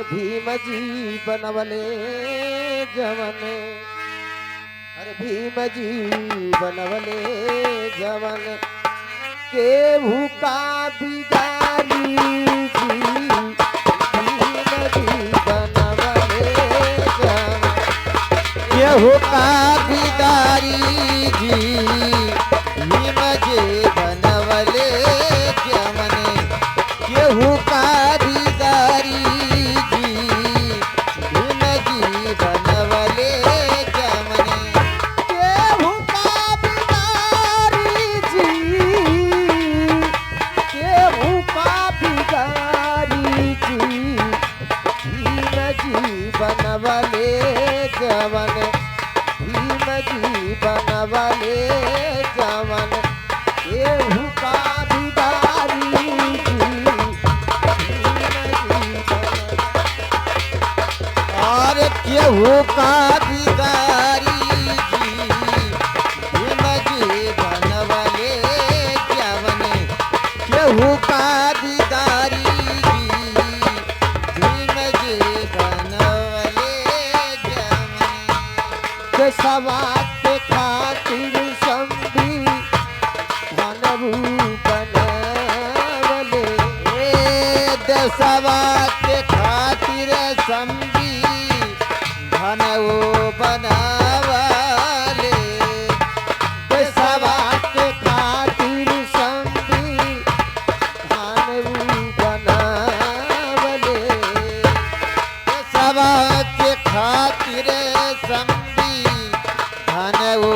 भीम जी बनवले जवन, अरे भीम जी बनवले जवन, केहू का बिगारी जी, भीम जी बनवले जवन, केहू का बिगारी जी भीम जी बनवले जवन, केहू का बिगारी जी भीम जी बनवले जवन, केहू का बिगारी जी, केहू का बिगारी जी, भीम जी बनवले जवन, भीम जी बनवले जवन, केहू का बिगारी जी, भीम जी और केहू का बिगारी जी भीम जी बनवले जवन, केहू का बिगारी जी भीम जी बनवले जवन, केशवा के खातिर संधि धनऊ बनवले, दसवा के खातिर संबी धन वो बनावले, केशवा के खातिर संधि धनऊ बनवले, दसवा के खातिर संबी धन वो